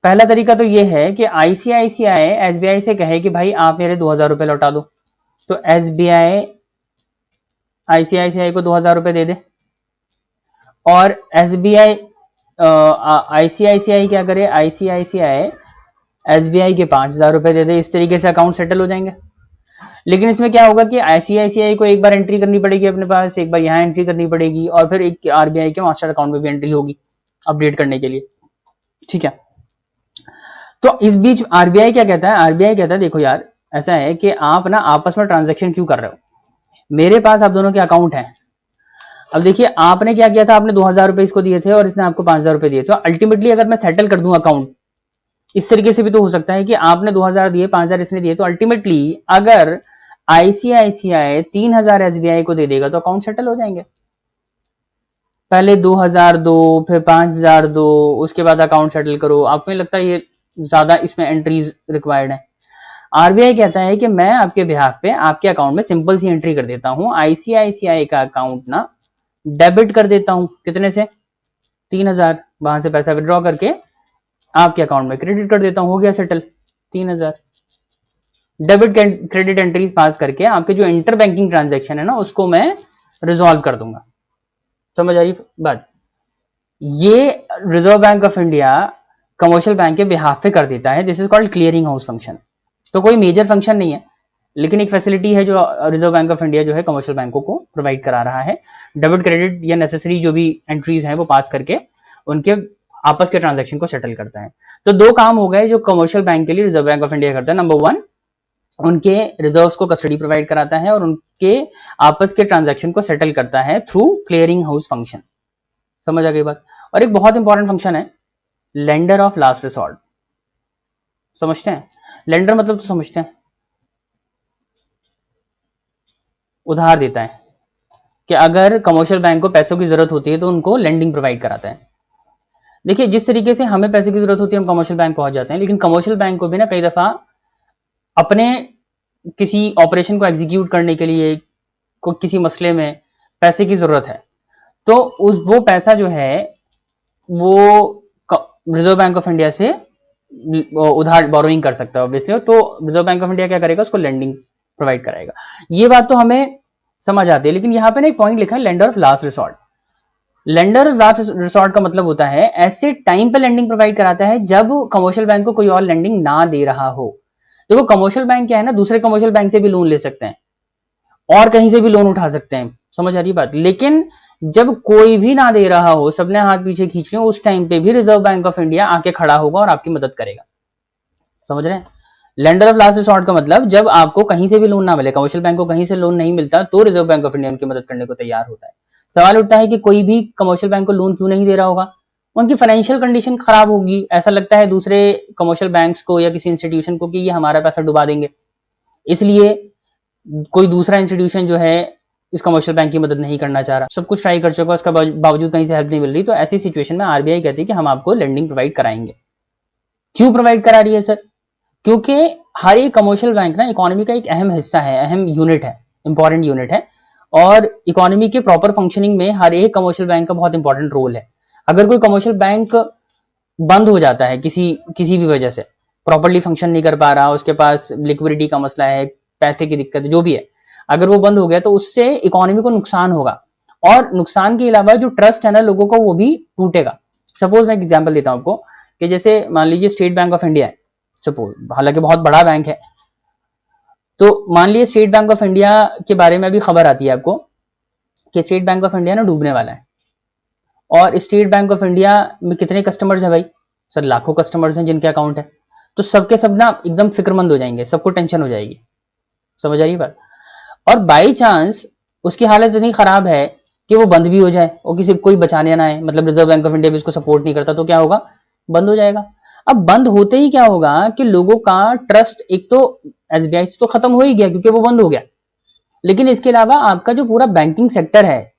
पहला तरीका तो ये है कि ICICI SBI से कहे कि भाई आप मेरे 2000 रुपए लौटा दो, तो SBI ICICI को 2000 रुपए दे दे, और SBI ICICI क्या करे, ICICI SBI के 5000 रुपए दे दे। इस तरीके से अकाउंट सेटल हो जाएंगे। लेकिन इसमें क्या होगा कि ICICI को एक बार एंट्री करनी पड़ेगी अपने पास, एक बार यहाँ एंट्री करनी पड़ेगी, और फिर एक RBI के मास्टर अकाउंट में भी एंट्री होगी अपडेट करने के लिए। ठीक है, तो इस बीच RBI क्या कहता है? RBI कहता है देखो यार, ऐसा है कि आप ना आपस में ट्रांजैक्शन क्यों कर रहे हो, मेरे पास आप दोनों के अकाउंट हैं। अब देखिए, आपने क्या किया था, आपने 2000 रुपए इसको दिए थे और इसने आपको 5000 रुपए दिए। तो अल्टीमेटली अगर मैं सेटल कर दूं अकाउंट, इस तरीके से भी तो हो सकता है कि आपने 2000 दिए, 5000 इसने दिए, तो अल्टीमेटली अगर आईसीआईसीआई 3000 एसबीआई को दे देगा तो अकाउंट सेटल हो जाएंगे। पहले 2000 दो, फिर 5000 दो, उसके बाद अकाउंट सेटल करो। आपको नहीं लगता ये ज्यादा इसमें एंट्रीज रिक्वायर्ड है? आरबीआई कहता है कि मैं आपके बिहाफ पे आपके अकाउंट में सिंपल सी एंट्री कर देता हूं, आईसीआईसीआई का अकाउंट ना डेबिट कर देता हूं। कितने से? 3000। वहां से पैसा विड्रॉ करके आपके अकाउंट में क्रेडिट कर देता हूं, हो गया settle 3000। Debit credit entries pass करके आपके जो इंटर बैंकिंग ट्रांजेक्शन है ना उसको मैं रिजॉल्व कर दूंगा। समझ आ रही बात? ये reserve bank of India commercial bank के बिहाफ पे कर देता है। This is called clearing house function. तो कोई मेजर फंक्शन नहीं है, लेकिन एक फैसिलिटी है जो रिजर्व बैंक ऑफ इंडिया जो है कमर्शियल बैंकों को प्रोवाइड करा रहा है। डेबिट क्रेडिट या नेसेसरी जो भी एंट्रीज हैं वो पास करके उनके आपस के ट्रांजैक्शन को सेटल करता है। तो दो काम हो गए जो कमर्शियल बैंक के लिए रिजर्व बैंक ऑफ इंडिया करता है। नंबर वन, उनके रिजर्व्स को कस्टडी प्रोवाइड कराता है और उनके आपस के ट्रांजैक्शन को सेटल करता है थ्रू क्लियरिंग हाउस फंक्शन। समझ आ गई बात? और एक बहुत इंपॉर्टेंट फंक्शन है लेंडर ऑफ लास्ट रिसॉर्ट। समझते हैं? लेंडर मतलब तो समझते हैं, उधार देता है कि अगर कमर्शियल बैंक को पैसों की जरूरत होती है तो उनको लेंडिंग प्रोवाइड कराता है। देखिए, जिस तरीके से हमें पैसे की जरूरत होती है हम कमर्शियल बैंक पहुंच जाते हैं, लेकिन कमर्शियल बैंक को भी ना कई दफा अपने किसी ऑपरेशन को एग्जीक्यूट करने के लिए को किसी मसले में पैसे की जरूरत है, तो वो पैसा जो है वो रिजर्व बैंक ऑफ इंडिया से उधार बोरोइंग कर सकता है ऑब्वियसली। तो रिजर्व बैंक ऑफ इंडिया क्या करेगा? उसको लेंडिंग प्रोवाइड कराएगा। ये बात तो हमें समझ आती है, लेकिन यहाँ पे ना एक पॉइंट लिखा है lender of last resort. Lender of last resort का मतलब होता है ऐसे टाइम पे लेंडिंग प्रोवाइड कराता है जब कमर्शियल बैंक को कोई और लेंडिंग ना दे रहा हो। देखो, कमर्शियल बैंक क्या है ना, दूसरे कमर्शियल बैंक से भी लोन ले सकते हैं और कहीं से भी लोन उठा सकते हैं। समझ आ रही बात? लेकिन जब कोई भी ना दे रहा हो, सबने हाथ पीछे खींच लिया, उस टाइम पे भी रिजर्व बैंक ऑफ इंडिया आके खड़ा होगा और आपकी मदद करेगा। समझ रहे हैं? लेंडर ऑफ लास्ट रिसॉर्ट का मतलब जब आपको कहीं से भी लोन ना मिले, कमर्शियल बैंक को कहीं से लोन नहीं मिलता, तो रिजर्व बैंक ऑफ इंडिया उनकी मदद करने को तैयार होता है। सवाल उठता है कि कोई भी कमर्शियल बैंक को लोन क्यों नहीं दे रहा होगा? उनकी फाइनेंशियल कंडीशन खराब होगी। ऐसा लगता है दूसरे कमर्शियल बैंक्स को या किसी इंस्टीट्यूशन को कि ये हमारा पैसा डुबा देंगे, इसलिए कोई दूसरा इंस्टीट्यूशन जो है इस कमर्शियल बैंक की मदद नहीं करना चाह रहा। सब कुछ ट्राई कर चुका, उसका बावजूद कहीं से हेल्प नहीं मिल रही। तो ऐसी सिचुएशन में आरबीआई कहती है कि हम आपको लेंडिंग प्रोवाइड कराएंगे। क्यों प्रोवाइड करा रही है सर? क्योंकि हर एक कमर्शियल बैंक ना इकोनॉमी का एक अहम हिस्सा है, अहम यूनिट है, इंपॉर्टेंट यूनिट है। और इकोनॉमी के प्रॉपर फंक्शनिंग में हर एक कमर्शियल बैंक का बहुत इंपॉर्टेंट रोल है। अगर कोई कमर्शियल बैंक बंद हो जाता है किसी भी वजह से, प्रॉपर्ली फंक्शन नहीं कर पा रहा, उसके पास लिक्विडिटी का मसला है, पैसे की दिक्कत जो भी है, अगर वो बंद हो गया तो उससे इकोनॉमी को नुकसान होगा। और नुकसान के अलावा जो ट्रस्ट है ना लोगों को, वो भी टूटेगा। सपोज मैं एक एग्जांपल देता हूं आपको कि जैसे मान लीजिए स्टेट बैंक ऑफ इंडिया है, सपोज, हालांकि बहुत बड़ा बैंक है। तो मान लीजिए स्टेट बैंक ऑफ इंडिया के बारे में अभी खबर आती है आपको कि स्टेट बैंक ऑफ इंडिया ना डूबने वाला है। और स्टेट बैंक ऑफ इंडिया में कितने कस्टमर्स हैं भाई? सर लाखों कस्टमर्स हैं जिनके अकाउंट है। तो सबके सब ना एकदम फिक्रमंद हो जाएंगे, सबको टेंशन हो जाएगी। समझ आ रही बात? और बाई चांस उसकी हालत इतनी खराब है कि वो बंद भी हो जाए और किसी कोई बचाने ना आए, मतलब रिजर्व बैंक ऑफ इंडिया भी इसको सपोर्ट नहीं करता, तो क्या होगा? बंद हो जाएगा। अब बंद होते ही क्या होगा कि लोगों का ट्रस्ट एक तो एसबीआई से तो खत्म हो ही गया क्योंकि वो बंद हो गया, लेकिन इसके अलावा आपका जो पूरा बैंकिंग सेक्टर है,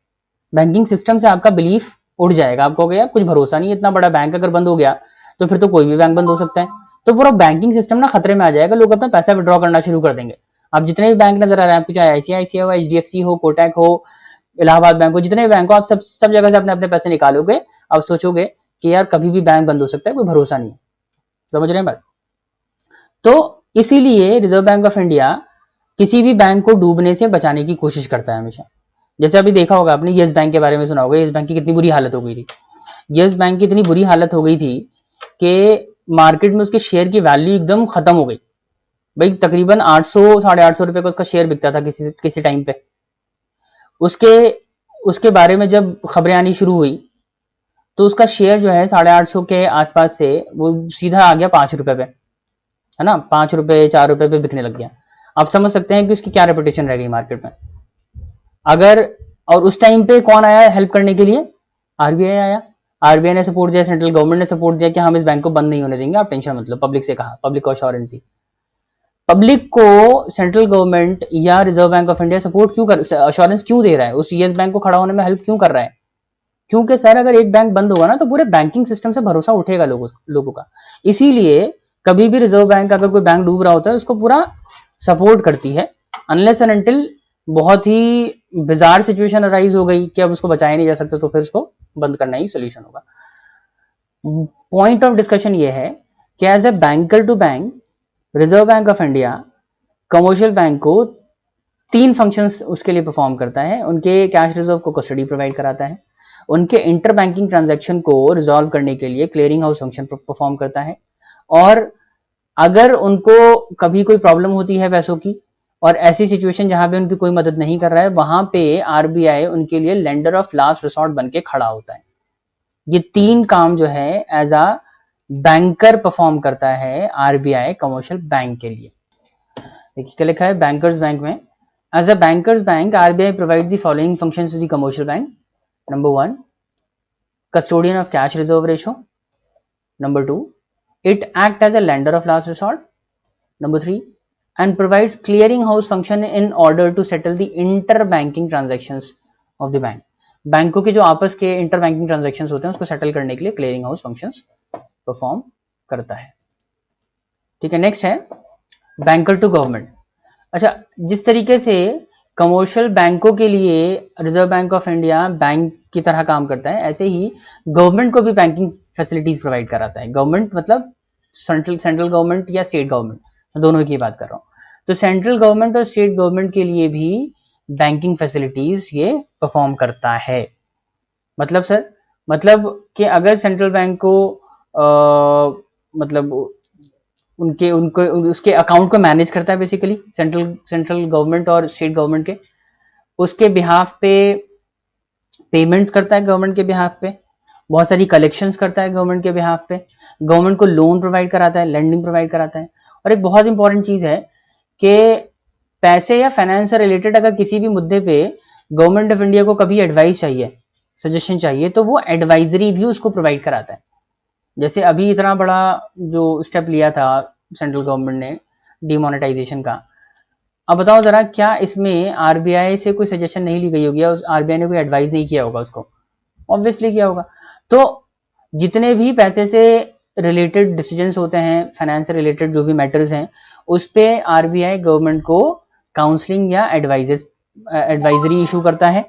बैंकिंग सिस्टम से आपका बिलीफ उड़ जाएगा। आपको हो गया कुछ भरोसा नहीं, इतना बड़ा बैंक अगर बंद हो गया तो फिर तो कोई भी बैंक बंद हो सकता है। तो पूरा बैंकिंग सिस्टम ना खतरे में आ जाएगा, लोग अपना पैसा विड्रॉ करना शुरू कर देंगे। आप जितने भी बैंक नजर आ रहे हैं आपको, चाहे आईसीआईसीआई हो, एचडीएफसी हो, कोटक हो, इलाहाबाद बैंक हो, जितने भी बैंक हो, आप सब जगह से अपने अपने पैसे निकालोगे। आप सोचोगे कि यार कभी भी बैंक बंद हो सकता है, कोई भरोसा नहीं है। समझ रहे हैं बात? तो इसीलिए रिजर्व बैंक ऑफ इंडिया किसी भी बैंक को डूबने से बचाने की कोशिश करता है हमेशा। जैसे अभी देखा होगा आपने, येस बैंक के बारे में सुना होगा। येस बैंक की कितनी बुरी हालत हो गई थी। येस बैंक की इतनी बुरी हालत हो गई थी कि मार्केट में उसके शेयर की वैल्यू एकदम खत्म हो गई भाई। तकरीबन 800 850 रुपए का उसका शेयर बिकता था किसी टाइम पे। उसके बारे में जब खबरें आनी शुरू हुई तो उसका शेयर जो है 850 के आसपास से वो सीधा आ गया 5 रुपए पे, है ना, 5 रुपए 4 रुपए पे बिकने लग गया। आप समझ सकते हैं कि उसकी क्या रेपुटेशन रह गई मार्केट में। अगर और उस टाइम पे कौन आया हेल्प करने के लिए? आरबीआई आया। आरबीआई ने सपोर्ट दिया, सेंट्रल गवर्नमेंट ने सपोर्ट दिया कि हम इस बैंक को बंद नहीं होने देंगे, आप टेंशन मत लो। पब्लिक से कहा, पब्लिक को अश्योरेंस दी। पब्लिक को सेंट्रल गवर्नमेंट या reserve bank of India support क्यों कर, अश्योरेंस क्यों दे रहा है, उस यस बैंक को खड़ा होने में हेल्प क्यों कर रहा है? क्योंकि सर अगर एक बैंक बंद होगा ना तो पूरे बैंकिंग सिस्टम से भरोसा उठेगा लोगों का। इसीलिए कभी भी रिजर्व बैंक अगर कोई बैंक डूब रहा होता है उसको पूरा सपोर्ट करती है, अनलेस एंड अनटिल बहुत ही बिजार सिचुएशन अराइज हो गई कि अब उसको बचाया नहीं जा सकता, तो फिर उसको बंद करना ही सोल्यूशन होगा। पॉइंट ऑफ डिस्कशन ये है कि as a banker to bank reserve bank of India commercial bank को 3 फंक्शंस उसके लिए परफॉर्म करता है। उनके कैश रिजर्व को कस्टडी प्रोवाइड कराता है, उनके इंटर बैंकिंग ट्रांजैक्शन को रिजॉल्व करने के लिए क्लियरिंग हाउस फंक्शन परफॉर्म करता है, और अगर उनको कभी कोई प्रॉब्लम होती है पैसों की और ऐसी सिचुएशन जहां पे उनकी कोई मदद नहीं कर रहा है, वहां पे आरबीआई उनके लिए लेंडर ऑफ लास्ट रिसोर्ट बन के खड़ा होता है। ये 3 काम जो है एज अ बैंकर परफॉर्म करता है आरबीआई कमर्शियल बैंक के लिए। देखिए क्या लिखा है बैंकर्स बैंक में, as a bankers bank RBI provides the following functions to the commercial bank. Number 1, custodian of cash reserve ratio. Number 2, it act as a lender of last resort. Number 3, and provides clearing house function in order to settle the interbanking transactions of the bank. बैंकों के जो आपस के इंटर बैंकिंग ट्रांजेक्शन होते हैं उसको सेटल करने के लिए क्लियरिंग हाउस फंक्शंस परफॉर्म करता है। ठीक है, नेक्स्ट है बैंकर टू गवर्नमेंट। अच्छा, जिस तरीके से कमर्शियल बैंकों के लिए reserve bank of India bank की तरह काम करता है, ऐसे ही गवर्नमेंट को भी बैंकिंग फैसिलिटीज प्रोवाइड कराता है। गवर्नमेंट मतलब सेंट्रल गवर्नमेंट या स्टेट गवर्नमेंट, दोनों की बात कर रहा हूँ। तो सेंट्रल गवर्नमेंट और स्टेट गवर्नमेंट के लिए भी बैंकिंग फैसिलिटीज ये परफॉर्म करता है। मतलब सर, मतलब कि अगर सेंट्रल बैंक को मतलब उनके उसके अकाउंट को मैनेज करता है बेसिकली सेंट्रल गवर्नमेंट और स्टेट गवर्नमेंट के, उसके बिहाफ पे पेमेंट्स करता है गवर्नमेंट के बिहाफ पे, बहुत सारी कलेक्शंस करता है गवर्नमेंट के बिहाफ पे, गवर्नमेंट को लोन प्रोवाइड कराता है, लेंडिंग प्रोवाइड कराता है। और एक बहुत इंपॉर्टेंट चीज है कि पैसे या फाइनेंस से रिलेटेड अगर किसी भी मुद्दे पे गवर्नमेंट ऑफ इंडिया को कभी एडवाइस चाहिए, सजेशन चाहिए, तो वो एडवाइजरी भी उसको प्रोवाइड कराता है। जैसे अभी इतना बड़ा जो स्टेप लिया था सेंट्रल गवर्नमेंट ने डिमोनेटाइजेशन का, अब बताओ जरा, क्या इसमें आरबीआई से कोई सजेशन नहीं ली गई होगी या आरबीआई ने कोई एडवाइस नहीं किया होगा उसको? ऑब्वियसली किया होगा। तो जितने भी पैसे से रिलेटेड डिसीजंस होते हैं, फाइनेंस से रिलेटेड जो भी मैटर्स हैं, उस पे आरबीआई गवर्नमेंट को काउंसलिंग या एडवाइजरी इशू करता है।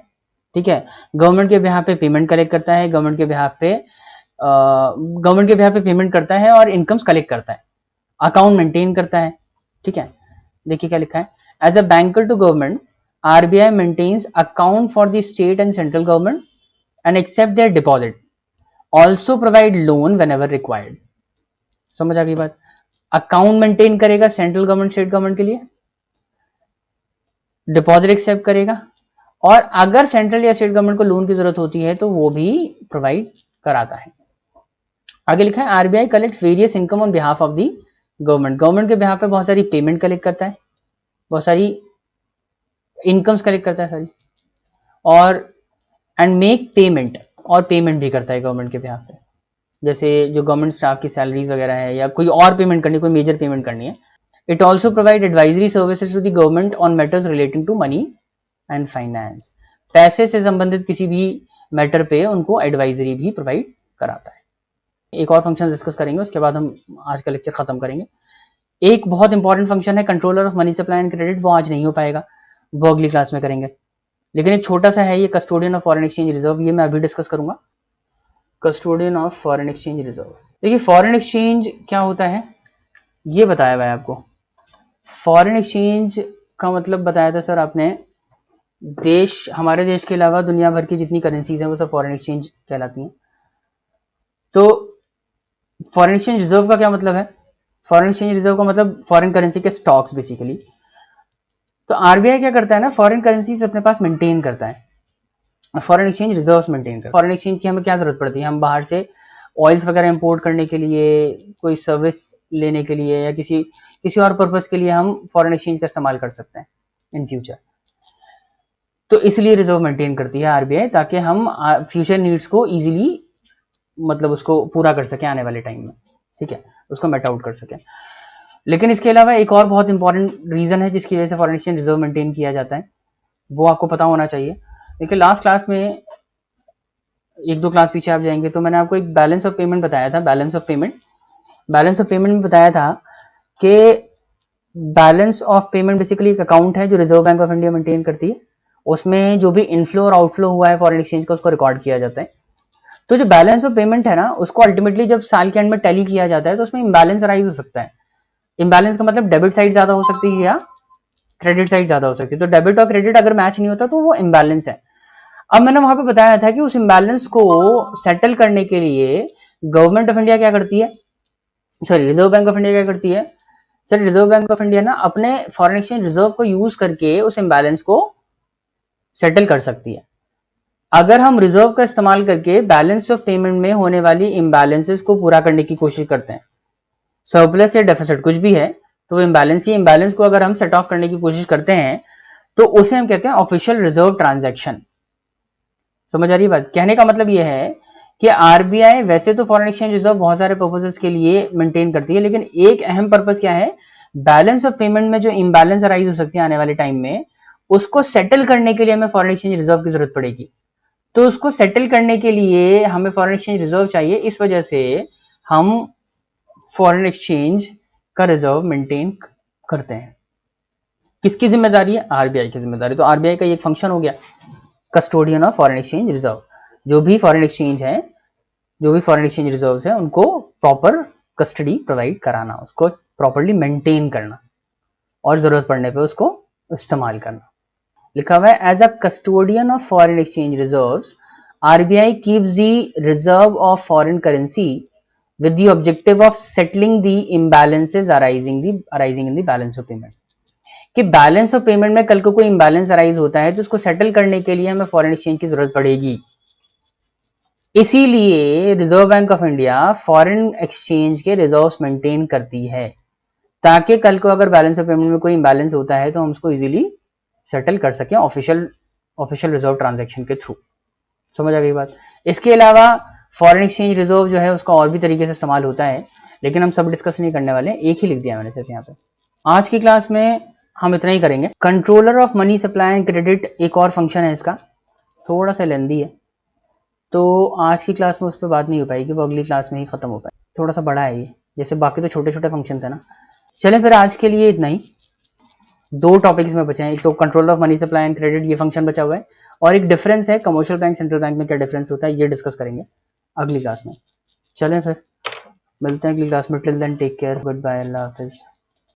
ठीक है, गवर्नमेंट के बिहाफ पे पेमेंट कलेक्ट करता है, गवर्नमेंट के बिहाफ पे पेमेंट करता है और इनकम्स कलेक्ट करता है, अकाउंट मेंटेन करता है। ठीक है, देखिए क्या लिखा है, as a banker to government RBI maintains account for the state and central government and accept their deposit, also provide loan whenever required. समझ आ गई बात? अकाउंट मेंटेन करेगा सेंट्रल गवर्नमेंट स्टेट गवर्नमेंट के लिए, डिपॉजिट एक्सेप्ट करेगा, और अगर सेंट्रल या स्टेट गवर्नमेंट को लोन की जरूरत होती है तो वो भी प्रोवाइड कराता है। आगे लिखा है RBI collects various income on behalf of the government. Government के बिहाफ पे बहुत सारी पेमेंट कलेक्ट करता है, बहुत सारी इनकम्स कलेक्ट करता है सारी, और एंड मेक पेमेंट, और पेमेंट भी करता है गवर्नमेंट के बिहाफ पे। जैसे जो गवर्नमेंट स्टाफ की सैलरीज वगैरह है या कोई और पेमेंट करनी, कोई मेजर पेमेंट करनी है। It also provide advisory services to the government on matters relating to money and finance. पैसे से संबंधित किसी भी मैटर पे उनको एडवाइजरी भी प्रोवाइड कराता है। एक और फंक्शन डिस्कस करेंगे, उसके बाद हम आज का लेक्चर खत्म करेंगे। एक बहुत इंपॉर्टेंट फंक्शन है controller of money supply and credit, वो आज नहीं हो पाएगा, वो अगली क्लास में करेंगे। लेकिन एक छोटा सा है ये custodian of foreign exchange reserve, ये मैं अभी डिस्कस करूंगा। Custodian of foreign exchange reserve, देखिए फॉरेन एक्सचेंज क्या होता है ये बताया हुआ है आपको। फॉरेन एक्सचेंज का मतलब बताया था सर आपने, देश, हमारे देश के अलावा दुनिया भर की जितनी करेंसीज हैं वो सब फॉरेन एक्सचेंज कहलाती हैं। तो फॉरेन एक्सचेंज रिजर्व का क्या मतलब है? फॉरेन एक्सचेंज रिजर्व का मतलब फॉरेन करेंसी के स्टॉक्स बेसिकली। तो आरबीआई क्या करता है ना, फॉरेन करेंसीज अपने पास मेंटेन करता है, फॉरेन एक्सचेंज रिजर्व्स मेंटेन करता है। फॉरेन एक्सचेंज की हमें क्या जरूरत पड़ती है, हम बाहर से ऑयल्स वगैरह इंपोर्ट करने के लिए, कोई सर्विस लेने के लिए, या किसी और पर्पस के लिए हम फॉरेन एक्सचेंज का इस्तेमाल कर सकते हैं इन फ्यूचर। तो इसलिए रिजर्व मेंटेन करती है आरबीआई, ताकि हम फ्यूचर नीड्स को इजीली मतलब उसको पूरा कर सके आने वाले टाइम में। ठीक है, उसको मेट आउट कर सके। लेकिन इसके अलावा एक और बहुत इंपॉर्टेंट रीजन है जिसकी वजह से फॉरेन एक्सचेंज रिजर्व मेंटेन किया जाता है, वो आपको पता होना चाहिए। लेकिन लास्ट क्लास में, एक दो क्लास पीछे आप जाएंगे तो मैंने आपको एक बैलेंस ऑफ पेमेंट बताया था। बैलेंस ऑफ पेमेंट में बताया था कि बैलेंस ऑफ पेमेंट बेसिकली एक अकाउंट है जो reserve bank of India maintain करती है। उसमें जो भी इनफ्लो और आउटफ्लो हुआ है फॉरेन एक्सचेंज का, उसको रिकॉर्ड किया जाता है। तो जो बैलेंस ऑफ पेमेंट है ना, उसको अल्टीमेटली जब साल के एंड में टैली किया जाता है तो उसमें इम्बैलेंस अराइज हो सकता है। इम्बैलेंस का मतलब डेबिट साइड ज्यादा हो सकती है या क्रेडिट साइड ज्यादा हो सकती है। तो डेबिट और क्रेडिट अगर मैच नहीं होता तो वो इम्बैलेंस है। अब मैंने वहां पे बताया था कि उस इम्बैलेंस को सेटल करने के लिए गवर्नमेंट ऑफ इंडिया क्या करती है, sorry reserve bank of India क्या करती है, sir reserve bank of India ना अपने फॉरेन एक्सचेंज रिजर्व को यूज करके उस इम्बैलेंस को सेटल कर सकती है। अगर हम रिजर्व का इस्तेमाल करके बैलेंस ऑफ पेमेंट में होने वाली इम्बैलेंसेस को पूरा करने की कोशिश करते हैं, सरप्लस या डेफिसिट कुछ भी है, तो वो इम्बैलेंस को अगर हम सेट ऑफ करने की कोशिश करते हैं तो उसे हम कहते हैं ऑफिशियल रिजर्व ट्रांजैक्शन। समझ आ रही बात? कहने का मतलब यह है कि आरबीआई वैसे तो फॉरेन एक्सचेंज रिजर्व बहुत सारे पर्पसेस के लिए मेंटेन करती है, लेकिन एक अहम पर्पस क्या है, बैलेंस ऑफ पेमेंट में जो इम्बैलेंस अराइज हो सकती है आने वाले टाइम में, उसको सेटल करने के लिए हमें फॉरेन एक्सचेंज रिजर्व की जरूरत पड़ेगी। तो उसको सेटल करने के लिए हमें फॉरेन एक्सचेंज रिजर्व चाहिए। इस वजह से हम फॉरेन एक्सचेंज का रिजर्व मेंटेन करते हैं। किसकी जिम्मेदारी है? आरबीआई की जिम्मेदारी। तो आरबीआई का एक फंक्शन हो गया custodian of foreign exchange reserve. जो भी फॉरेन एक्सचेंज रिजर्व है उनको प्रॉपर कस्टडी प्रोवाइड कराना, उसको प्रॉपरली मेंटेन करना और जरूरत पड़ने पे उसको इस्तेमाल करना। लिखा हुआ है as a custodian of foreign exchange reserves, RBI keeps the reserve of foreign currency with the objective of settling the imbalances arising in the balance of payment। कि बैलेंस ऑफ पेमेंट में कल को कोई इम्बैलेंस अराइज होता है तो उसको सेटल करने के लिए हमें फॉरेन एक्सचेंज की जरूरत पड़ेगी। इसीलिए reserve bank of India foreign exchange के रिजर्व्स मेंटेन करती है, ताकि कल को अगर बैलेंस ऑफ पेमेंट में कोई इम्बैलेंस होता है तो हम उसको इजीली सेटल कर सकें ऑफिशियल रिजर्व ट्रांजैक्शन के थ्रू। समझ आ गई बात? इसके अलावा फॉरेन एक्सचेंज रिजर्व जो है उसका और भी तरीके से इस्तेमाल होता है, लेकिन हम सब डिस्कस नहीं करने वाले, एक ही लिख दिया मैंने सिर्फ यहाँ पे। आज की क्लास में हम इतना ही करेंगे। Controller of money supply and credit एक और फंक्शन है इसका, थोड़ा सा लेंदी है, तो आज की क्लास में उस पर बात नहीं हो पाएगी, वो अगली क्लास में ही खत्म हो पाए। थोड़ा सा बड़ा है ये, जैसे बाकी तो छोटे छोटे फंक्शन थे ना। चले फिर आज के लिए इतना ही। दो टॉपिक्स में बचे हैं, एक तो control of money supply and credit ये फंक्शन बचा हुआ है, और एक डिफरेंस है कमर्शियल बैंक सेंट्रल बैंक में क्या डिफरेंस होता है, ये डिस्कस करेंगे अगली क्लास में। चलें फिर मिलते हैं अगली क्लास में। Till then take care, goodbye, अल्लाह हाफिज।